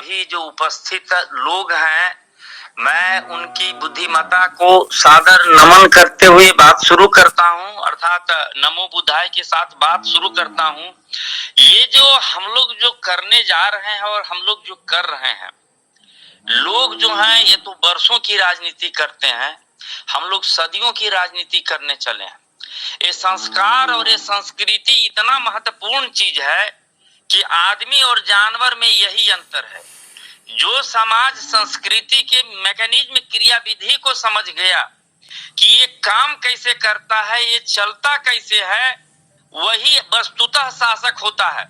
सभी जो उपस्थित लोग हैं, मैं उनकी बुद्धिमत्ता को सादर नमन करते हुए बात शुरू करता हूं, अर्थात नमो बुद्धाय के साथ बात शुरू करता हूं। ये जो हम लोग जो करने जा रहे हैं और हम लोग जो कर रहे हैं, लोग जो हैं ये तो वर्षों की राजनीति करते हैं, हम लोग सदियों की राजनीति करने चले हैं। ये संस्कार और ये संस्कृति इतना महत्वपूर्ण चीज है कि आदमी और जानवर में यही अंतर है। जो समाज संस्कृति के मैकेनिज्म क्रिया विधि को समझ गया कि ये काम कैसे करता है, ये चलता कैसे है, वही वस्तुतः शासक होता है।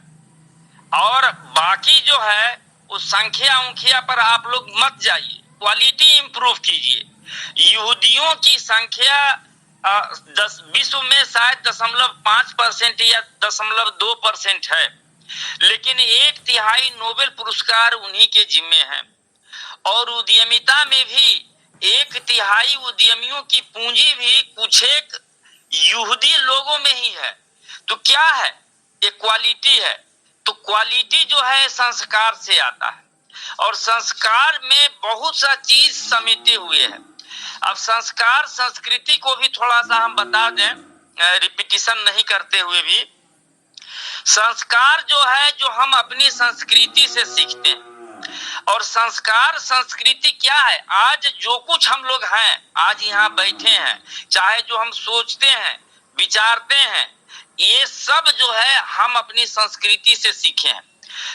और बाकी जो है उस संख्या उंख्या पर आप लोग मत जाइए, क्वालिटी इंप्रूव कीजिए। यहूदियों की संख्या विश्व में शायद 0.5% या 0.2% है, लेकिन 1/3 नोबेल पुरस्कार उन्हीं के जिम्मे हैं। और उद्यमिता में भी 1/3 उद्यमियों की पूंजी भी कुछ एक यहूदी लोगों में ही है। तो क्या है? ये क्वालिटी है। तो क्वालिटी जो है संस्कार से आता है, और संस्कार में बहुत सा चीज समेटे हुए है। अब संस्कार संस्कृति को भी थोड़ा सा हम बता दें, रिपीटिशन नहीं करते हुए भी। संस्कार जो है जो हम अपनी संस्कृति से सीखते हैं, और संस्कार संस्कृति क्या है? आज जो कुछ हम लोग हैं, आज यहाँ बैठे हैं, चाहे जो हम सोचते हैं विचारते हैं, ये सब जो है हम अपनी संस्कृति से सीखे हैं।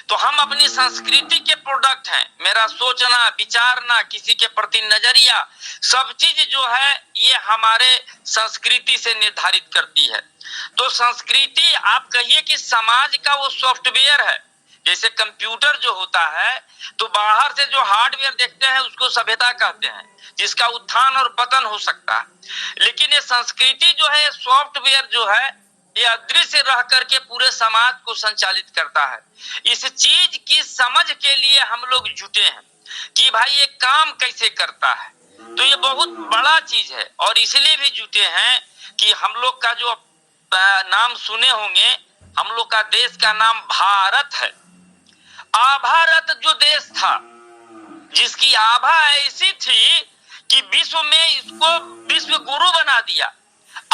तो हम अपनी संस्कृति के प्रोडक्ट हैं। मेरा सोचना विचारना, किसी के प्रति नजरिया, सब चीज जो है ये हमारे संस्कृति से निर्धारित करती है। तो संस्कृति आप कहिए कि समाज का वो सॉफ्टवेयर है। जैसे कंप्यूटर जो होता है, तो बाहर से जो हार्डवेयर देखते हैं उसको सभ्यता कहते हैं, जिसका उत्थान और पतन हो सकता है। लेकिन ये संस्कृति जो है, सॉफ्टवेयर जो है, ये अदृश्य रह करके पूरे समाज को संचालित करता है। इस चीज की समझ के लिए हम लोग जुटे हैं कि भाई ये काम कैसे करता है। तो ये बहुत बड़ा चीज है, और इसलिए भी जुटे हैं कि हम लोग का जो नाम सुने होंगे, हम लोग का देश का नाम भारत है। आभारत जो देश था, जिसकी आभा ऐसी थी कि विश्व में इसको विश्व गुरु बना दिया।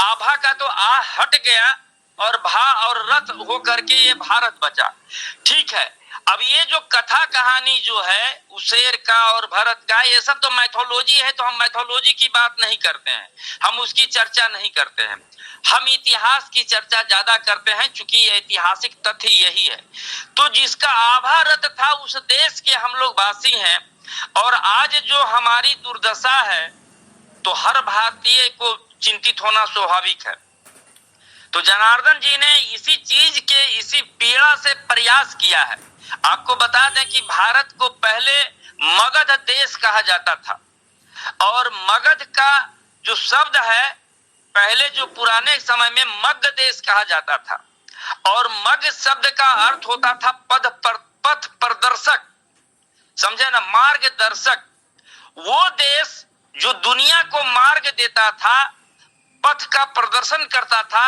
आभा का तो आ हट गया और भा और रथ हो करके ये भारत बचा। ठीक है, अब ये जो कथा कहानी जो है उसेर का और भरत का, ये सब तो मैथोलॉजी है। तो हम मैथोलॉजी की बात नहीं करते हैं, हम उसकी चर्चा नहीं करते हैं। हम इतिहास की चर्चा ज्यादा करते हैं, चूंकि ऐतिहासिक तथ्य यही है। तो जिसका आभा रथ था, उस देश के हम लोग वासी हैं। और आज जो हमारी दुर्दशा है, तो हर भारतीय को चिंतित होना स्वाभाविक है। तो जनार्दन जी ने इसी चीज के, इसी पीड़ा से प्रयास किया है। आपको बता दें कि भारत को पहले मगध देश कहा जाता था, और मगध का जो शब्द है, पहले जो पुराने समय में मगध देश कहा जाता था, और मगध शब्द का अर्थ होता था पथ प्रदर्शक, समझे ना, मार्गदर्शक। वो देश जो दुनिया को मार्ग देता था, पथ का प्रदर्शन करता था,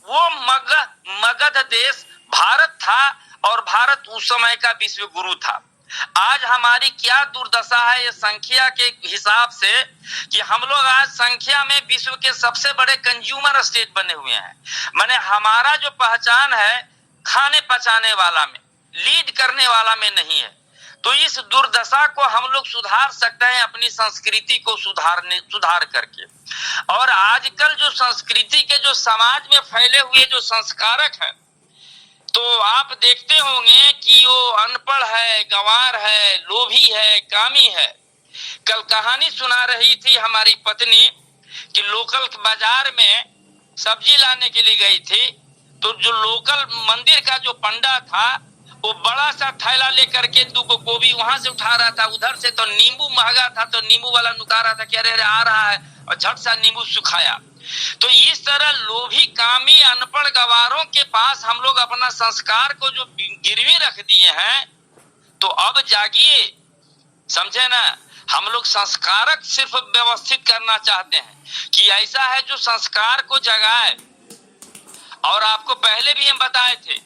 वो मगध देश भारत था। और भारत उस समय का विश्व गुरु था। आज हमारी क्या दुर्दशा है ये संख्या के हिसाब से, कि हम लोग आज संख्या में विश्व के सबसे बड़े कंज्यूमर स्टेट बने हुए हैं। माने हमारा जो पहचान है खाने पचाने वाला में, लीड करने वाला में नहीं है। तो इस दुर्दशा को हम लोग सुधार सकते हैं अपनी संस्कृति को सुधार करके। और आजकल जो संस्कृति के जो समाज में फैले हुए जो संस्कारक हैं, तो आप देखते होंगे कि वो अनपढ़ है, गंवार है, लोभी है, कामी है। कल कहानी सुना रही थी हमारी पत्नी कि लोकल बाजार में सब्जी लाने के लिए गई थी, तो जो लोकल मंदिर का जो पंडा था, वो बड़ा सा थैला लेकर के 2 गोभी वहां से उठा रहा था। उधर से तो नींबू महंगा था, तो नींबू वाला नुका रहा था कि अरे आ रहा है, और झट सा नींबू सुखाया। तो इस तरह लोभी कामी अनपढ़ गवारों के पास हम लोग अपना संस्कार को जो गिरवी रख दिए हैं, तो अब जागिए, समझे ना। हम लोग संस्कारक सिर्फ व्यवस्थित करना चाहते हैं कि ऐसा है जो संस्कार को जगाए। और आपको पहले भी हम बताए थे,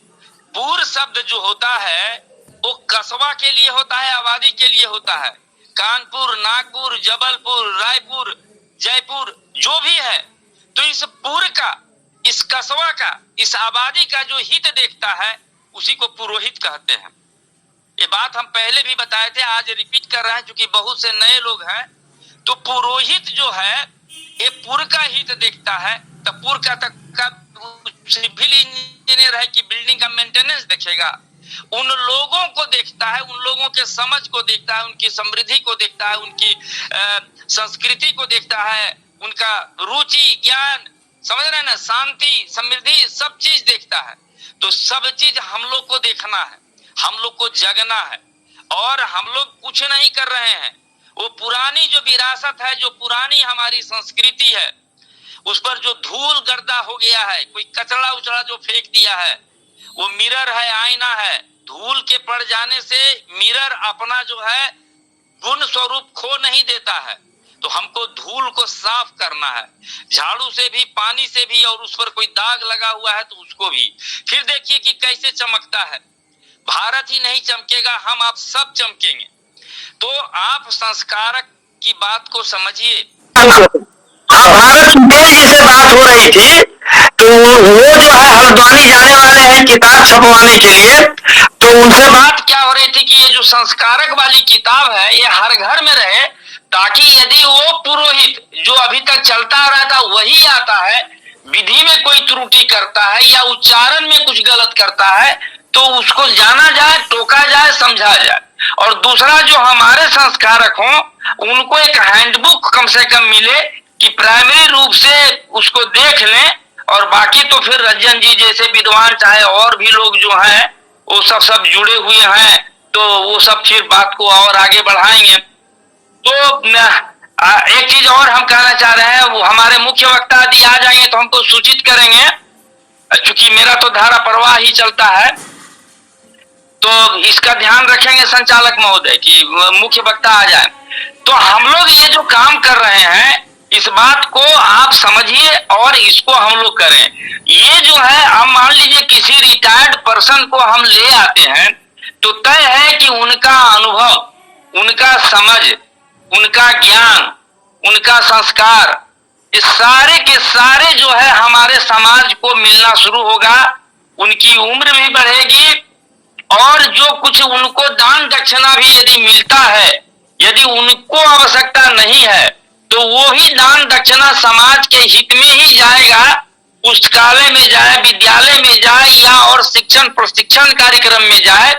पूर्व शब्द जो होता है वो कस्बा के लिए होता है, आबादी के लिए होता है। कानपुर, नागपुर, जबलपुर, रायपुर, जयपुर जो भी है, तो इस पुर का, इस कस्बा का, इस आबादी का जो हित देखता है उसी को पुरोहित कहते हैं। ये बात हम पहले भी बताए थे, आज रिपीट कर रहे हैं क्योंकि बहुत से नए लोग हैं। तो पुरोहित जो है ये पुर का हित देखता है। तो पुर का सिविल इंजीनियर है कि बिल्डिंग का मेंटेनेंस देखेगा, उन लोगों को देखता है, उन लोगों के समझ को देखता है, उनकी समृद्धि को देखता है, उनकी संस्कृति को देखता है, उनका रुचि, ज्ञान, समझ रहे हैं ना, शांति, समृद्धि, सब चीज देखता है। तो सब चीज हम लोग को देखना है, हम लोग को जगना है। और हम लोग कुछ नहीं कर रहे हैं, वो पुरानी जो विरासत है, जो पुरानी हमारी संस्कृति है, उस पर जो धूल गर्दा हो गया है, कोई कचरा उचड़ा जो फेंक दिया है, वो मिरर है, आईना है, धूल के पड़ जाने से मिरर अपना जो है गुण स्वरूप खो नहीं देता है। तो हमको धूल को साफ करना है, झाड़ू से भी, पानी से भी, और उस पर कोई दाग लगा हुआ है तो उसको भी। फिर देखिए कि कैसे चमकता है। भारत ही नहीं चमकेगा, हम आप सब चमकेंगे। तो आप संस्कारक की बात को समझिए। भारत सुटेल जी से बात हो रही थी, तो वो जो है हल्द्वानी जाने वाले हैं किताब छपवाने के लिए। तो उनसे बात क्या हो रही थी कि ये जो संस्कारक वाली किताब है ये हर घर में रहे, ताकि यदि वो पुरोहित जो अभी तक चलता आ रहा था वही आता है, विधि में कोई त्रुटि करता है या उच्चारण में कुछ गलत करता है, तो उसको जाना जाए, टोका जाए, समझा जाए। और दूसरा जो हमारे संस्कारक हों उनको एक हैंडबुक कम से कम मिले कि प्राइमरी रूप से उसको देख लें, और बाकी तो फिर रंजन जी जैसे विद्वान, चाहे और भी लोग जो हैं वो सब जुड़े हुए हैं, तो वो सब फिर बात को और आगे बढ़ाएंगे। तो एक चीज और हम कहना चाह रहे हैं, वो हमारे मुख्य वक्ता यदि आ जाएंगे तो हमको सूचित करेंगे, क्योंकि मेरा तो धारा प्रवाह ही चलता है, तो इसका ध्यान रखेंगे संचालक महोदय की मुख्य वक्ता आ जाए। तो हम लोग ये जो काम कर रहे हैं इस बात को आप समझिए और इसको हम लोग करें। ये जो है, हम मान लीजिए किसी रिटायर्ड पर्सन को हम ले आते हैं, तो तय है कि उनका अनुभव, उनका समझ, उनका ज्ञान, उनका संस्कार, इस सारे के सारे जो है हमारे समाज को मिलना शुरू होगा। उनकी उम्र भी बढ़ेगी, और जो कुछ उनको दान दक्षिणा भी यदि मिलता है, यदि उनको आवश्यकता नहीं है, तो वो ही दान दक्षिणा समाज के हित में ही जाएगा, पुस्तकालय में जाए, विद्यालय में जाए, या और शिक्षण प्रशिक्षण कार्यक्रम में जाए।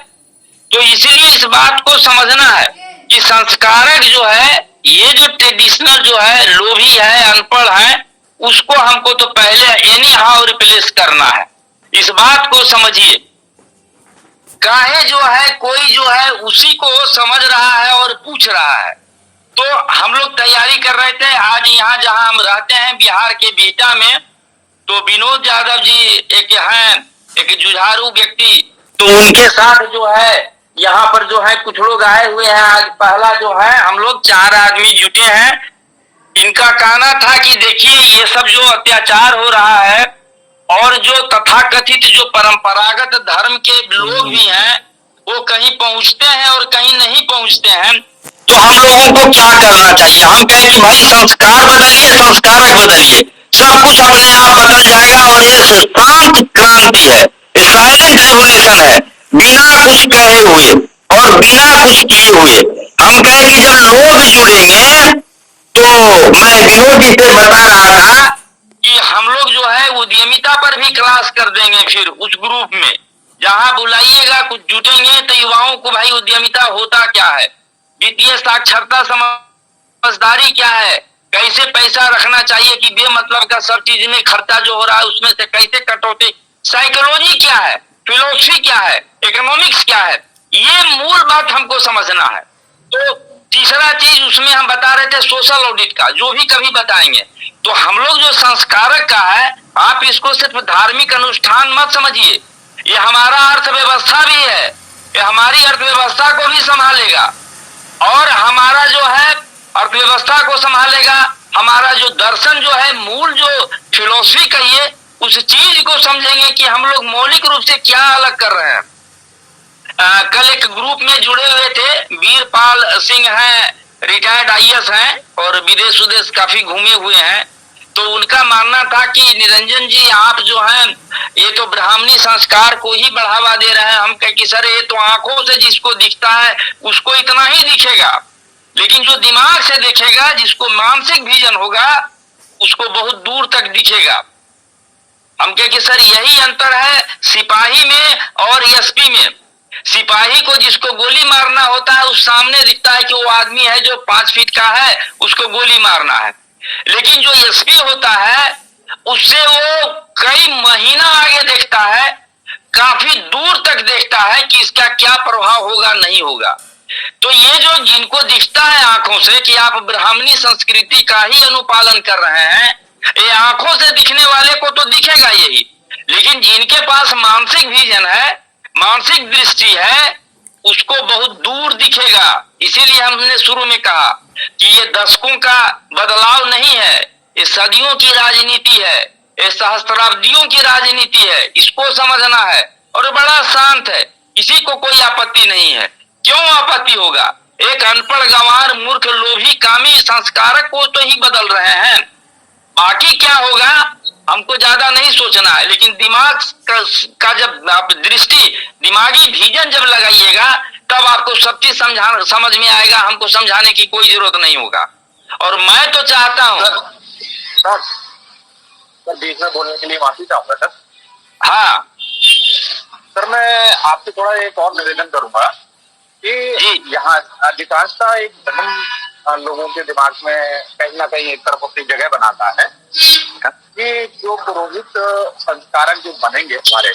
तो इसीलिए इस बात को समझना है कि संस्कारक जो है, ये जो ट्रेडिशनल जो है, लोभी है, अनपढ़ है, उसको हमको तो पहले एनी हाउ रिप्लेस करना है। इस बात को समझिए। काहे जो है कोई जो है उसी को समझ रहा है और पूछ रहा है। तो हम लोग तैयारी कर रहे थे आज यहाँ जहाँ हम रहते हैं बिहार के बिहटा में, तो विनोद यादव जी एक हैं, एक जुझारू व्यक्ति, तो उनके साथ जो है यहाँ पर जो है कुछ लोग आए हुए हैं। आज पहला जो है हम लोग 4 आदमी जुटे हैं। इनका कहना था कि देखिए ये सब जो अत्याचार हो रहा है, और जो तथाकथित जो परंपरागत धर्म के लोग भी हैं वो कहीं पहुंचते हैं और कहीं नहीं पहुंचते हैं, तो हम लोगों को क्या करना चाहिए? हम कहें कि भाई संस्कार बदलिए, संस्कारक बदलिए, सब कुछ अपने आप बदल जाएगा। और ये शांत क्रांति है, साइलेंट रेवोल्यूशन है, बिना कुछ कहे हुए और बिना कुछ किए हुए। हम कहें कि जब लोग जुड़ेंगे, तो मैं विनोद जी से बता रहा था कि हम लोग जो है उद्यमिता पर भी क्लास कर देंगे। फिर उस ग्रुप में जहां बुलाइएगा कुछ जुटेंगे, तो युवाओं को भाई उद्यमिता होता क्या है, वित्तीय साक्षरता, समझदारी क्या है, कैसे पैसा रखना चाहिए कि बेमतलब का सब चीज में खर्चा जो हो रहा है उसमें से कैसे कटौती, साइकोलॉजी क्या है, फिलोसफी क्या है, इकोनॉमिक्स क्या है, ये मूल बात हमको समझना है। तो तीसरा चीज उसमें हम बता रहे थे सोशल ऑडिट का, जो भी कभी बताएंगे। तो हम लोग जो संस्कारक का है, आप इसको सिर्फ धार्मिक अनुष्ठान मत समझिए, ये हमारा अर्थव्यवस्था भी है, ये हमारी अर्थव्यवस्था को भी संभालेगा, और हमारा जो है अर्थव्यवस्था को संभालेगा। हमारा जो दर्शन जो है, मूल जो फिलोसफी कहिए, उस चीज को समझेंगे कि हम लोग मौलिक रूप से क्या अलग कर रहे हैं। कल एक ग्रुप में जुड़े हुए थे, वीरपाल सिंह हैं, रिटायर्ड आईएएस हैं और विदेश उदेश काफी घूमे हुए हैं। तो उनका मानना था कि निरंजन जी आप जो हैं ये तो ब्राह्मणी संस्कार को ही बढ़ावा दे रहे हैं। हम कहे कि सर ये तो आंखों से जिसको दिखता है उसको इतना ही दिखेगा, लेकिन जो दिमाग से देखेगा, जिसको मानसिक विजन होगा, उसको बहुत दूर तक दिखेगा। हम कहे कि सर यही अंतर है सिपाही में और एसपी में। सिपाही को जिसको गोली मारना होता है उस सामने दिखता है कि वो आदमी है जो 5 फीट का है, उसको गोली मारना है। लेकिन जो एसपी होता है उससे वो कई महीना आगे देखता है, काफी दूर तक देखता है कि इसका क्या प्रभाव होगा नहीं होगा। तो ये जो जिनको दिखता है आंखों से कि आप ब्राह्मणी संस्कृति का ही अनुपालन कर रहे हैं, ये आंखों से दिखने वाले को तो दिखेगा यही, लेकिन जिनके पास मानसिक विजन है, मानसिक दृष्टि है, उसको बहुत दूर दिखेगा। इसीलिए हमने शुरू में कहा कि ये दशकों का बदलाव नहीं है, ये सदियों की राजनीति है, ये सहस्त्राब्दियों की राजनीति है। इसको समझना है और बड़ा शांत है, किसी को कोई आपत्ति नहीं है। क्यों आपत्ति होगा? एक अनपढ़ गंवार मूर्ख लोभी कामी संस्कारक को तो ही बदल रहे हैं। बाकी क्या होगा हमको ज्यादा नहीं सोचना है, लेकिन दिमाग का जब आप दृष्टि, दिमागी विजन जब लगाइएगा तब आपको सब चीज समझ में आएगा। हमको समझाने की कोई जरूरत नहीं होगा। और मैं तो चाहता हूँ सर बीच में बोलने के लिए माफी चाहूंगा सर। हाँ सर मैं आपसे थोड़ा एक और निवेदन करूंगा कि यहाँ अधिकांशता एक धर्म लोगों के दिमाग में कहीं ना कहीं एक तरफ अपनी जगह बनाता है कि जो पुरोहित संस्कारक जो बनेंगे हमारे,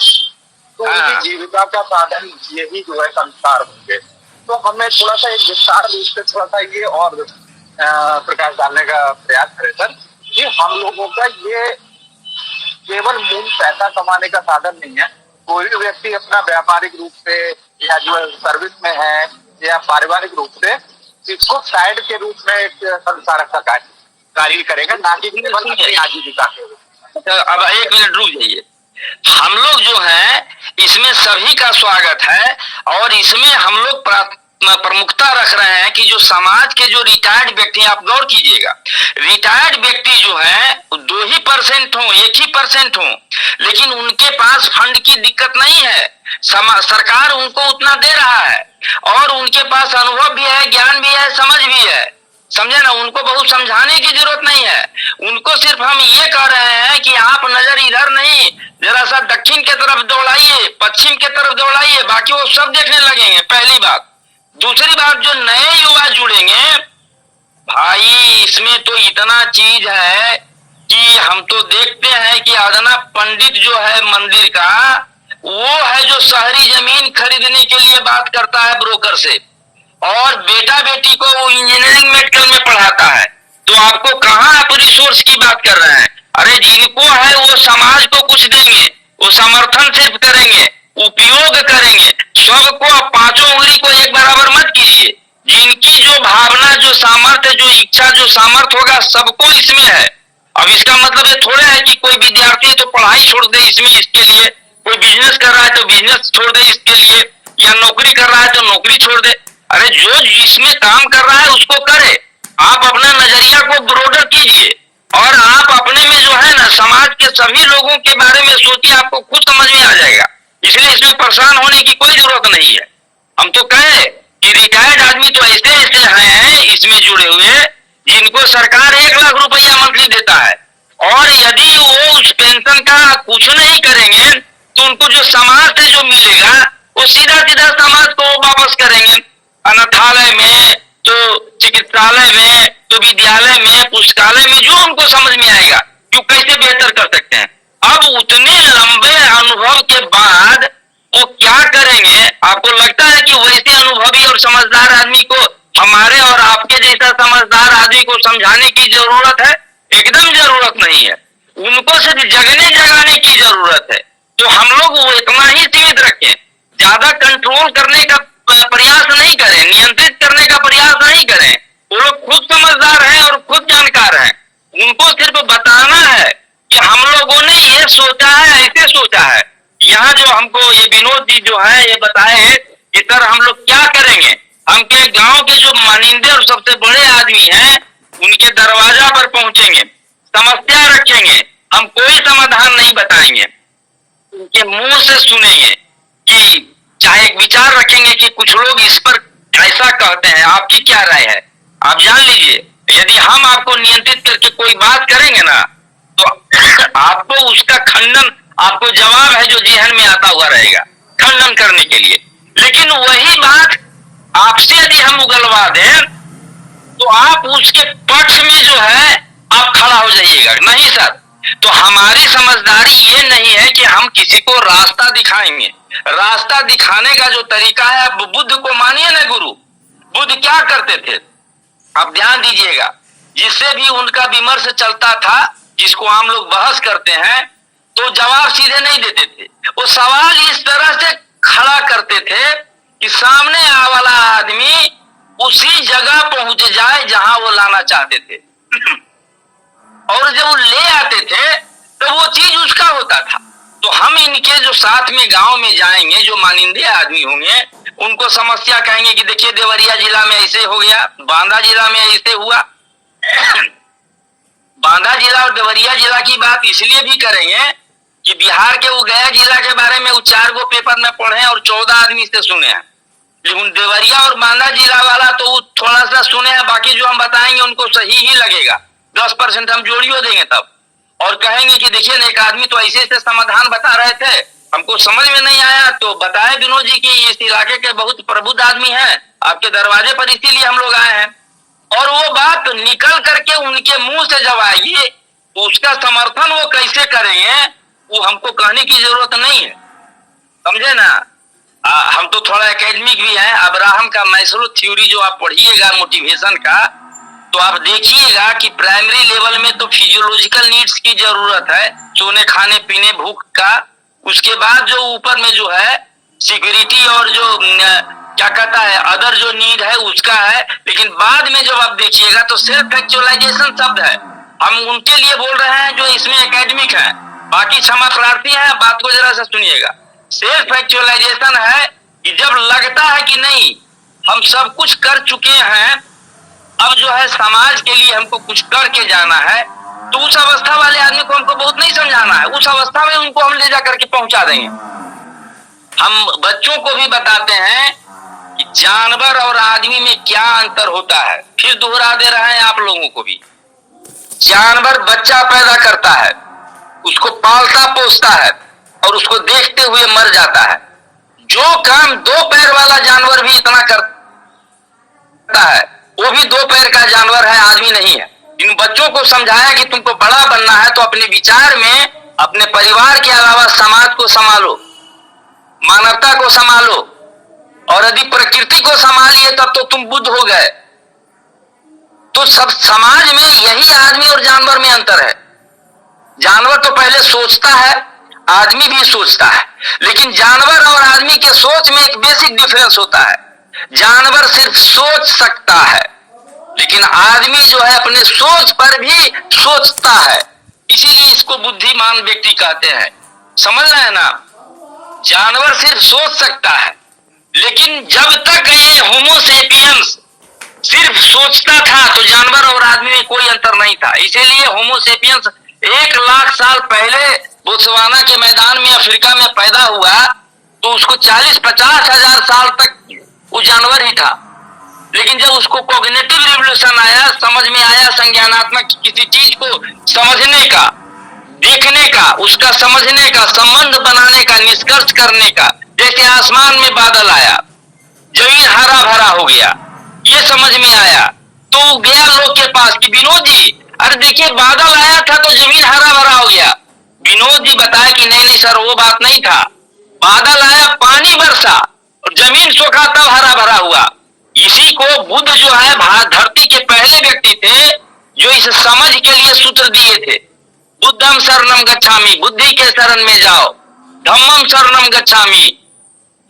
तो उनकी जीविका का साधन यही जो है संस्कार होंगे। तो हमें थोड़ा सा एक विस्तार रूप से थोड़ा सा ये और प्रकाश डालने का प्रयास करें सर कि हम लोगों का ये केवल मूल पैसा कमाने का साधन नहीं है। कोई भी व्यक्ति अपना व्यापारिक रूप से या जो सर्विस में है या पारिवारिक रूप से इसको साइड के रूप में एक संस्कारक का कार्य करेगा, ना कि केवल अपनी आजीविका के। अब एक मिनट रुक जाइए। हम लोग जो है इसमें सभी का स्वागत है और इसमें हम लोग प्रमुखता रख रहे हैं कि जो समाज के जो रिटायर्ड व्यक्ति हैं, आप गौर कीजिएगा, रिटायर्ड व्यक्ति जो है 2% हो, 1% हो, लेकिन उनके पास फंड की दिक्कत नहीं है। सरकार उनको उतना दे रहा है और उनके पास अनुभव भी है, ज्ञान भी है, समझ भी है। समझे ना, उनको बहुत समझाने की जरूरत नहीं है। उनको सिर्फ हम ये कह रहे हैं कि आप नजर इधर नहीं, जरा सा दक्षिण के तरफ दौड़ाइए, पश्चिम के तरफ दौड़ाइए, बाकी वो सब देखने लगेंगे। पहली बात। दूसरी बात, जो नए युवा जुड़ेंगे भाई, इसमें तो इतना चीज है कि हम तो देखते हैं कि अदना पंडित जो है मंदिर का, वो है जो शहरी जमीन खरीदने के लिए बात करता है ब्रोकर से, और बेटा बेटी को वो इंजीनियरिंग मेडिकल में पढ़ाता है। तो आपको कहाँ आप रिसोर्स की बात कर रहे हैं? अरे जिनको है वो समाज को कुछ देंगे, वो समर्थन सिर्फ करेंगे, उपयोग करेंगे। सबको, पांचों उंगली को एक बराबर मत कीजिए। जिनकी जो भावना, जो सामर्थ्य, जो इच्छा, जो सामर्थ्य होगा, सबको इसमें है। अब इसका मतलब ये थोड़ा है कि कोई विद्यार्थी तो पढ़ाई छोड़ दे इसमें, इसके लिए, कोई बिजनेस कर रहा है तो बिजनेस छोड़ दे इसके लिए, या नौकरी कर रहा है तो नौकरी छोड़ दे। अरे जो जिसमें काम कर रहा है उसको करे। आप अपना नजरिया को ब्रॉडर कीजिए और आप अपने में जो है ना समाज के सभी लोगों के बारे में सोचिए, आपको खुद समझ में आ जाएगा। इसलिए इसमें परेशान होने की कोई जरूरत नहीं है। हम तो कहे कि रिटायर्ड आदमी तो ऐसे ऐसे हैं इसमें जुड़े हुए जिनको सरकार 1 लाख रुपया मंथली देता है, और यदि वो उस पेंशन का कुछ नहीं करेंगे तो उनको जो समाज से जो मिलेगा वो सीधा सीधा समाज को वापस करेंगे। अनाथालय में, तो चिकित्सालय में, तो विद्यालय में, पुस्तकालय में, जो उनको समझ में आएगा कि कैसे बेहतर कर सकते हैं। अब उतने लंबे अनुभव के बाद वो क्या करेंगे? आपको लगता है कि वैसे अनुभवी और समझदार आदमी को हमारे और आपके जैसा समझदार आदमी को समझाने की जरूरत है? एकदम जरूरत नहीं है। उनको सिर्फ जगने जगाने की जरूरत है। तो हम लोग वो इतना ही सीमित रखें, ज्यादा कंट्रोल करने का प्रयास नहीं करें, नियंत्रित करने का प्रयास नहीं करें। वो लोग खुद समझदार हैं और खुद जानकार हैं। उनको सिर्फ बताना है कि हम लोगों ने ये सोचा है, ऐसे सोचा है। यहाँ जो हमको ये विनोद जी जो है ये बताए इतर हम लोग क्या करेंगे? हम के गांव के जो मानिंदे और सबसे बड़े आदमी हैं उनके दरवाजा पर पहुंचेंगे, समस्या रखेंगे, हम कोई समाधान नहीं बताएंगे, उनके मुंह से सुनेंगे कि चाहे एक विचार रखेंगे कि कुछ लोग इस पर ऐसा कहते हैं, आपकी क्या राय है? आप जान लीजिए, यदि हम आपको नियंत्रित करके कोई बात करेंगे ना तो आपको उसका खंडन, आपको जवाब है जो जेहन में आता हुआ रहेगा खंडन करने के लिए। लेकिन वही बात आपसे यदि हम उगलवा दें तो आप उसके पक्ष में जो है आप खड़ा हो जाइएगा, नहीं सर। तो हमारी समझदारी ये नहीं है कि हम किसी को रास्ता दिखाएंगे। रास्ता दिखाने का जो तरीका है, अब बुद्ध को मानिए ना गुरु, बुद्ध क्या करते थे आप ध्यान दीजिएगा, जिससे भी उनका विमर्श चलता था, जिसको हम लोग बहस करते हैं, तो जवाब सीधे नहीं देते थे, वो सवाल इस तरह से खड़ा करते थे कि सामने वाला आदमी उसी जगह पहुंच जाए जहां वो लाना चाहते थे और जब वो ले आते थे तो वो चीज उसका होता था। तो हम इनके जो साथ में गांव में जाएंगे, जो मानिंदे आदमी होंगे, उनको समस्या कहेंगे कि देखिए देवरिया जिला में ऐसे हो गया, बांदा जिला में ऐसे हुआ। बांदा जिला और देवरिया जिला की बात इसलिए भी करेंगे कि बिहार के वो गया जिला के बारे में वो 4 गो पेपर में पढ़े और 14 आदमी से सुने हैं, लेकिन देवरिया और बांदा जिला वाला तो वो थोड़ा सा सुने हैं, बाकी जो हम बताएंगे उनको सही ही लगेगा, 10% हम जोड़ियो देंगे तब, और कहेंगे कि देखिए एक आदमी तो ऐसे ऐसे समाधान बता रहे थे, हमको समझ में नहीं आया, तो बताए विनोद जी कि इस इलाके के बहुत प्रबुद्ध आदमी हैं, आपके दरवाजे पर इसीलिए हम लोग आए हैं। और वो बात निकल करके उनके मुंह से जब आएगी तो उसका समर्थन वो कैसे करेंगे वो हमको कहने की जरूरत नहीं है, समझे ना। हम तो थोड़ा एकेडमिक भी हैं। अब्राहम का मैस्लो थ्योरी जो आप पढ़िएगा मोटिवेशन का, तो आप देखिएगा कि प्राइमरी लेवल में तो फिजियोलॉजिकल नीड्स की जरूरत है, सोने खाने पीने भूख का, उसके बाद जो ऊपर में जो है सिक्योरिटी और जो क्या कहता है अदर जो नीड है उसका है, लेकिन बाद में जब आप देखिएगा तो सेल्फ एक्चुअलाइजेशन शब्द है। हम उनके लिए बोल रहे हैं जो इसमें एकेडमिक है, बाकी क्षमा प्रार्थी है, बात को जरा सा सुनिएगा। सेल्फ एक्चुअलाइजेशन है कि जब लगता है कि नहीं हम सब कुछ कर चुके हैं, अब जो है समाज के लिए हमको कुछ करके जाना है, तो उस अवस्था वाले आदमी को हमको बहुत नहीं समझाना है, उस अवस्था में उनको हम ले जा करके पहुंचा देंगे। हम बच्चों को भी बताते हैं कि जानवर और आदमी में क्या अंतर होता है, फिर दोहरा दे रहे हैं आप लोगों को भी। जानवर बच्चा पैदा करता है, उसको पालता पोसता है और उसको देखते हुए मर जाता है। जो काम 2 पैर वाला जानवर भी इतना करता है, वो भी 2 पैर का जानवर है, आदमी नहीं है। इन बच्चों को समझाया कि तुमको बड़ा बनना है तो अपने विचार में अपने परिवार के अलावा समाज को संभालो, मानवता को संभालो, और यदि प्रकृति को संभालिए तब तो तुम बुद्ध हो गए। तो सब समाज में यही आदमी और जानवर में अंतर है। जानवर तो पहले सोचता है, आदमी भी सोचता है, लेकिन जानवर और आदमी के सोच में एक बेसिक डिफरेंस होता है। जानवर सिर्फ सोच सकता है, लेकिन आदमी जो है अपने सोच पर भी सोचता है, इसीलिए इसको बुद्धिमान व्यक्ति कहते हैं। समझ रहे हैं ना, जानवर सिर्फ सोच सकता है, लेकिन जब तक ये होमो सेपियंस सिर्फ सोचता था तो जानवर और आदमी में कोई अंतर नहीं था। इसीलिए होमो सेपियंस 1 लाख साल पहले बोत्सवाना के मैदान में अफ्रीका में पैदा हुआ, तो उसको 40-50 हजार साल तक वो जानवर ही था। लेकिन जब उसको कॉग्निटिव रिवोल्यूशन आया, समझ में आया संज्ञानात्मक किसी चीज को समझने का, देखने का, उसका समझने का, संबंध बनाने का, निष्कर्ष करने का, जैसे आसमान में बादल आया, जमीन हरा भरा हो गया, ये समझ में आया, तो गया लोग के पास कि विनोद जी अरे देखिए बादल आया था तो जमीन हरा भरा हो गया। विनोद जी बताया कि नहीं नहीं सर वो बात नहीं था, बादल आया, पानी बरसा और जमीन सूखा तब हरा भरा हुआ। इसी को बुद्ध जो है धरती के पहले व्यक्ति थे जो इस समझ के लिए सूत्र दिए थे। बुद्धम शरणम गच्छामि, बुद्धि के शरण में जाओ। धम्मम शरणम गच्छामि,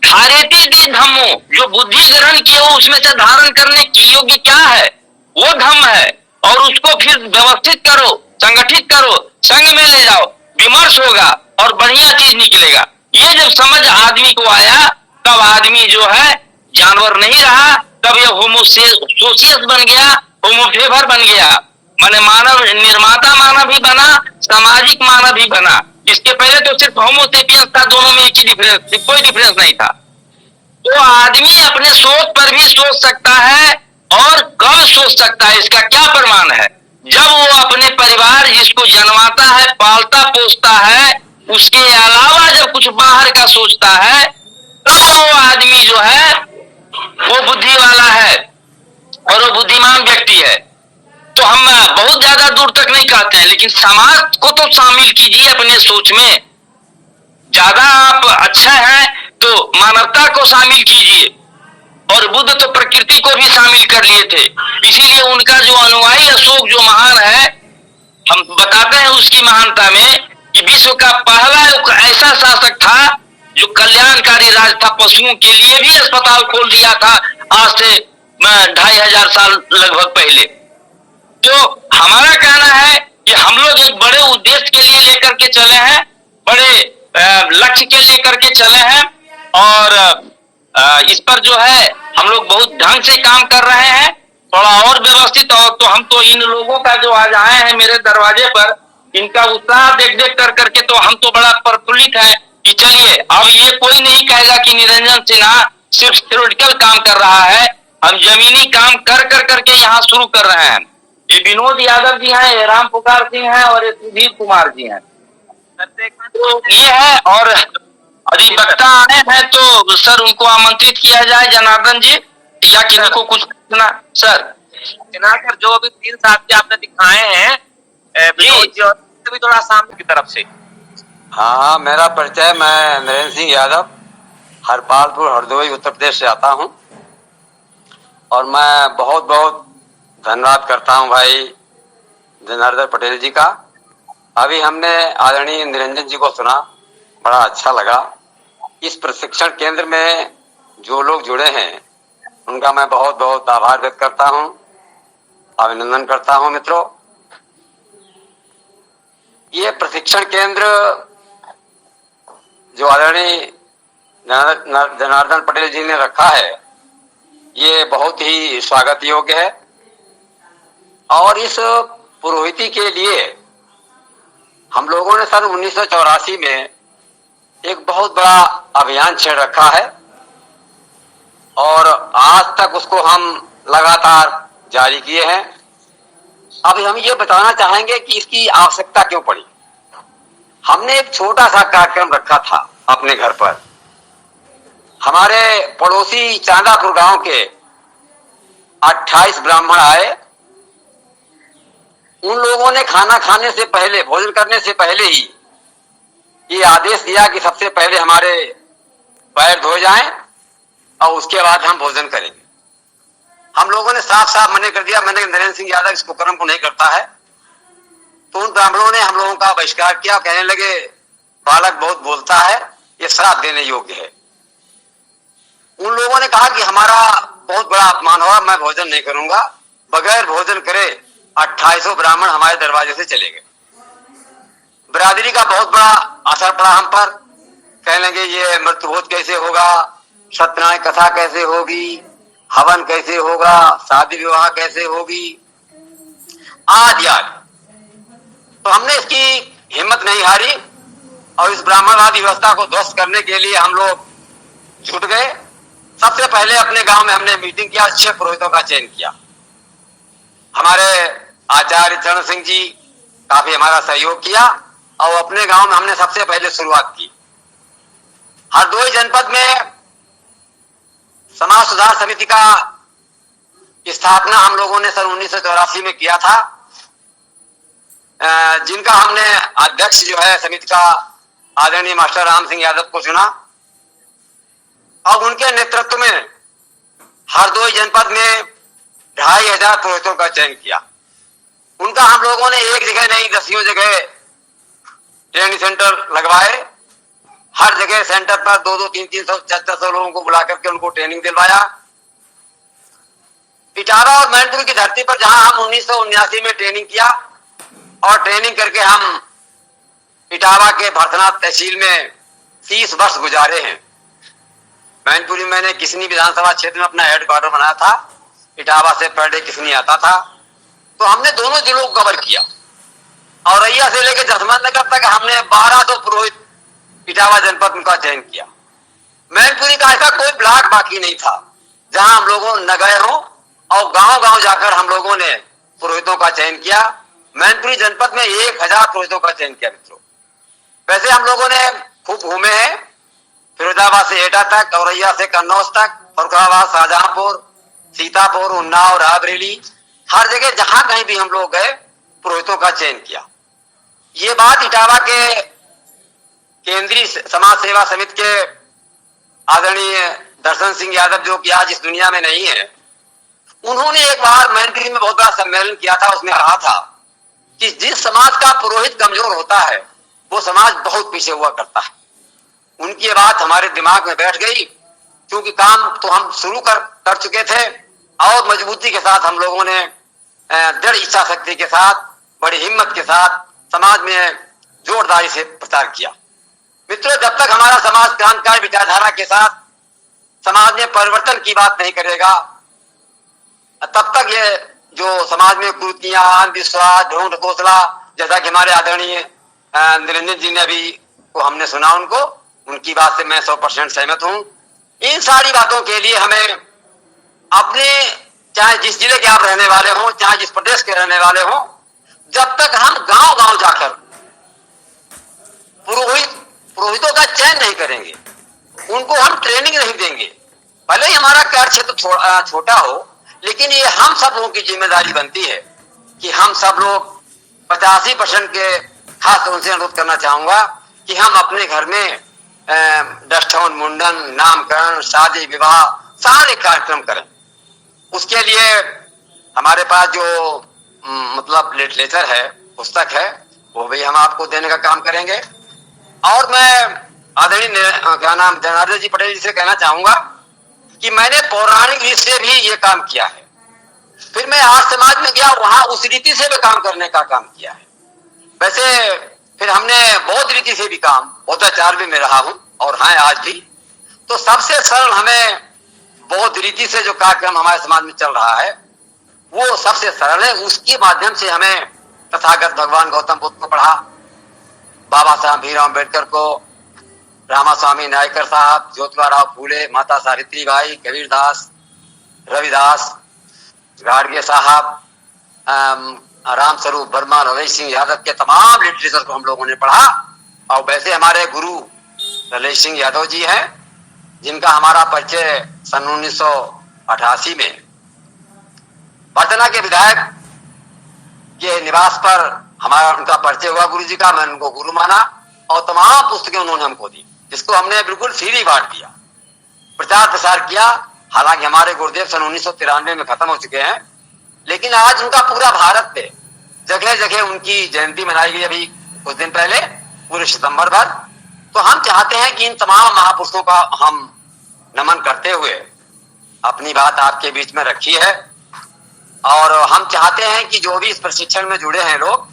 धारेति दे धम्मो, जो बुद्धि ग्रहण किए हो उसमें से धारण करने की योग्य क्या है वो धम्म है, और उसको फिर व्यवस्थित करो, संगठित करो, संग में ले जाओ, विमर्श होगा और बढ़िया चीज निकलेगा। ये जब समझ आदमी को आया कब आदमी जो है जानवर नहीं रहा, कब ये होमोसोसियस बन गया, होमोफेवर बन गया, माने मानव निर्माता मानव ही बना, सामाजिक मानव ही बना। इसके पहले तो सिर्फ होमोसेपियंस था, दोनों में एक ही डिफरेंस, कोई डिफरेंस नहीं था। तो आदमी अपने सोच पर भी सोच सकता है और कब सोच सकता है, इसका क्या प्रमाण है? जब वो अपने परिवार जिसको जन्माता है, पालता पोसता है, उसके अलावा जब कुछ बाहर का सोचता है, तब वो आदमी जो है वो बुद्धि वाला है और वो बुद्धिमान व्यक्ति है। तो हम बहुत ज्यादा दूर तक नहीं कहते हैं, लेकिन समाज को तो शामिल कीजिए अपने सोच में। ज्यादा आप अच्छा हैं तो मानवता को शामिल कीजिए, और बुद्ध तो प्रकृति को भी शामिल कर लिए थे। इसीलिए उनका जो अनुयायी अशोक जो महान है, हम बताते हैं उसकी महानता में कि विश्व का पहला एक ऐसा शासक था जो कल्याणकारी राज था, पशुओं के लिए भी अस्पताल खोल दिया था आज से 2500 साल लगभग पहले। तो हमारा कहना है कि हम लोग एक बड़े उद्देश्य के लिए लेकर के चले हैं, बड़े लक्ष्य के लेकर के चले हैं, और इस पर जो है हम लोग बहुत ढंग से काम कर रहे हैं, थोड़ा और व्यवस्थित। और तो हम तो इन लोगों का जो आज आए हैं मेरे दरवाजे पर, इनका उत्साह देख देख कर करके तो हम तो बड़ा प्रफुल्लित है कि चलिए अब ये कोई नहीं कहेगा कि निरंजन सिन्हा सिर्फ थ्योरेटिकल काम कर रहा है, हम जमीनी काम कर कर करके यहाँ शुरू कर रहे हैं। ये विनोद यादव जी हैं, ये राम पुकार सिंह हैं और ये सुधीर कुमार जी हैं। तो ये है, और अधिवक्ता आए हैं तो सर उनको आमंत्रित किया जाए, जनार्दन जी, या किसी को कुछ पूछना? सर सर जो अभी 3 साथी आपने दिखाए हैं, भी थोड़ा सामने की तरफ से। हाँ, मेरा परिचय, मैं नरेंद्र सिंह यादव, हरपालपुर हरदोई उत्तर प्रदेश से आता हूँ, और मैं बहुत बहुत धन्यवाद करता हूँ भाई जनार्दन पटेल जी का। अभी हमने आदरणीय निरंजन जी को सुना, बड़ा अच्छा लगा। इस प्रशिक्षण केंद्र में जो लोग जुड़े हैं उनका मैं बहुत बहुत आभार व्यक्त करता हूँ, अभिनंदन करता हूँ। मित्रों, ये प्रशिक्षण केंद्र जो आदरणीय जनार्दन पटेल जी ने रखा है, ये बहुत ही स्वागत योग्य है। और इस पुरोहिती के लिए हम लोगों ने सन 1984 में एक बहुत बड़ा अभियान छेड़ रखा है, और आज तक उसको हम लगातार जारी किए हैं। अब हम ये बताना चाहेंगे कि इसकी आवश्यकता क्यों पड़ी। हमने एक छोटा सा कार्यक्रम रखा था अपने घर पर। हमारे पड़ोसी चांदापुर गांव के 28 ब्राह्मण आए। उन लोगों ने खाना खाने से पहले, भोजन करने से पहले ही ये आदेश दिया कि सबसे पहले हमारे पैर धो जाएं और उसके बाद हम भोजन करेंगे। हम लोगों ने साफ साफ मना कर दिया। मैंने नरेंद्र सिंह यादव इस कुकर्म को नहीं करता है। तो उन ब्राह्मणों ने हम लोगों का बहिष्कार किया, कहने लगे बालक बहुत बोलता है, ये श्राप देने योग्य है। उन लोगों ने कहा कि हमारा बहुत बड़ा अपमान हुआ, मैं भोजन नहीं करूंगा। बगैर भोजन करे 2800 ब्राह्मण हमारे दरवाजे से चले गए। बिरादरी का बहुत बड़ा असर पड़ा हम पर। कहने लगे ये मृत्युभोज कैसे होगा, सत्यनारायण कथा कैसे होगी, हवन कैसे होगा, शादी विवाह कैसे होगी, आदि आदि। तो हमने इसकी हिम्मत नहीं हारी और इस ब्राह्मणवादी व्यवस्था को ध्वस्त करने के लिए हम लोग जुट गए। सबसे पहले अपने गांव में हमने मीटिंग किया, 6 पुरोहितों का चयन किया। हमारे आचार्य चरण सिंह जी काफी हमारा सहयोग किया और अपने गांव में हमने सबसे पहले शुरुआत की। हरदोई जनपद में समाज सुधार समिति का स्थापना हम लोगों ने सन 1984 में किया था, जिनका हमने अध्यक्ष जो है समिति का आदरणीय मास्टर राम सिंह यादव को चुना और उनके नेतृत्व में हरदोई जनपद में 2500 पुरोहितों का चयन किया। उनका हम लोगों ने एक जगह नहीं, 10 जगह ट्रेनिंग सेंटर लगवाए। हर जगह सेंटर पर 200, 300, 400 लोगों को बुला करके उनको ट्रेनिंग दिलवाया। इटावा और मैनपुर की धरती पर जहां हम 1979 में ट्रेनिंग किया और ट्रेनिंग करके हम इटावा के भरतनाथ तहसील में 30 वर्ष गुजारे हैं। मैनपुरी मैंने किसनी विधानसभा क्षेत्र में अपना हेडक्वार्टर बनाया था। इटावा से पर डे किसनी आता था, तो हमने दोनों जिलों को कवर किया। औरैया से लेकर जसवंतनगर तक हमने 1200 पुरोहित इटावा जनपद का चयन किया। मैनपुरी का ऐसा कोई ब्लॉक बाकी नहीं था जहां हम लोगों न गए हों, और गांव गांव जाकर हम लोगों ने पुरोहितों का चयन किया। मैनपुरी जनपद में 1000 पुरोहितों का चयन किया मित्रों। वैसे हम लोगों ने खूब घूमे हैं, फिरोजाबाद से एटा तक, औरैया से कन्नौज तक, फरुखाबाद, शाहजहांपुर, सीतापुर, उन्नाव, रायबरेली, हर जगह जहां कहीं भी हम लोग गए पुरोहितों का चयन किया। ये बात इटावा के केंद्रीय समाज सेवा समिति के आदरणीय दर्शन सिंह यादव, जो कि आज इस दुनिया में नहीं है, उन्होंने एक बार मैनपुरी में बहुत बड़ा सम्मेलन किया था। उसमें कहा था कि जिस समाज का पुरोहित कमजोर होता है वो समाज बहुत पीछे हुआ करता है। उनकी ये बात हमारे दिमाग में बैठ गई, क्योंकि काम तो हम शुरू कर चुके थे और मजबूती के साथ हम लोगों ने दृढ़ इच्छा शक्ति के साथ, बड़ी हिम्मत के साथ समाज में जोरदारी से प्रचार किया। मित्रों, जब तक हमारा समाज क्रांतिकारी विचारधारा के साथ समाज में परिवर्तन की बात नहीं करेगा, तब तक ये जो समाज में कुरीतियां, अंधविश्वास, ढोंग ढकोसला, जैसा कि हमारे आदरणीय निरंजन जी ने अभी को हमने सुना, उनकी बात से मैं 100% सहमत हूं। इन सारी बातों के लिए हमें अपने, चाहे जिस जिले के आप रहने वाले हों, चाहे जिस प्रदेश के रहने वाले हों, जब तक हम गांव गांव जाकर पुरोहितों का चयन नहीं करेंगे, उनको हम ट्रेनिंग नहीं देंगे, भले ही हमारा कार्य क्षेत्र छोटा हो, लेकिन ये हम सब लोगों की जिम्मेदारी बनती है कि हम सब लोग 85% के, खास उनसे अनुरोध करना चाहूंगा कि हम अपने घर में डस्टोन, मुंडन, नामकरण, शादी विवाह सारे कार्यक्रम करें। उसके लिए हमारे पास जो मतलब लिटरेचर है, पुस्तक है, वो भी हम आपको देने का काम करेंगे। और मैं आदरणीय क्या नाम जनार्दन जी पटेल जी से कहना चाहूंगा कि मैंने पौराणिक रीति से भी ये काम किया है, फिर मैं आज समाज में गया, वहां उस रीति से भी काम करने का काम किया है। वैसे फिर हमने बौद्ध रीति से भी काम, बौद्धाचार्य भी मैं रहा हूं और हैं आज भी। तो सबसे सरल हमें बौद्ध रीति से जो कार्यक्रम हमारे समाज में चल रहा है वो सबसे सरल है। उसके माध्यम से हमें तथागत भगवान गौतम बुद्ध को पढ़ा, बाबा साहब भीमराव अम्बेडकर को, रामास्वामी नायकर साहब, ज्योतिबा राव फूले, माता सावित्री बाई, कबीरदास, रविदास, गाडगे साहब, राम स्वरूप वर्मा, ललित सिंह यादव के तमाम लिटरेचर को हम लोगों ने पढ़ा। और वैसे हमारे गुरु ललित सिंह यादव जी हैं, जिनका हमारा परिचय सन 1988 में पटना के विधायक के निवास पर हमारा उनका परिचय हुआ गुरु जी का। मैंने उनको गुरु माना और तमाम पुस्तकें उन्होंने हमको दी, जिसको हमने बिल्कुल फ्री बांट दिया, प्रचार प्रसार किया। हालांकि हमारे गुरुदेव सन 1993 में खत्म हो चुके हैं, लेकिन आज उनका पूरा भारत में जगह जगह उनकी जयंती मनाई गई अभी कुछ दिन पहले, पूरे सितंबर भर। तो हम चाहते हैं कि इन तमाम महापुरुषों का हम नमन करते हुए अपनी बात आपके बीच में रखी है। और हम चाहते हैं कि जो भी इस प्रशिक्षण में जुड़े हैं लोग,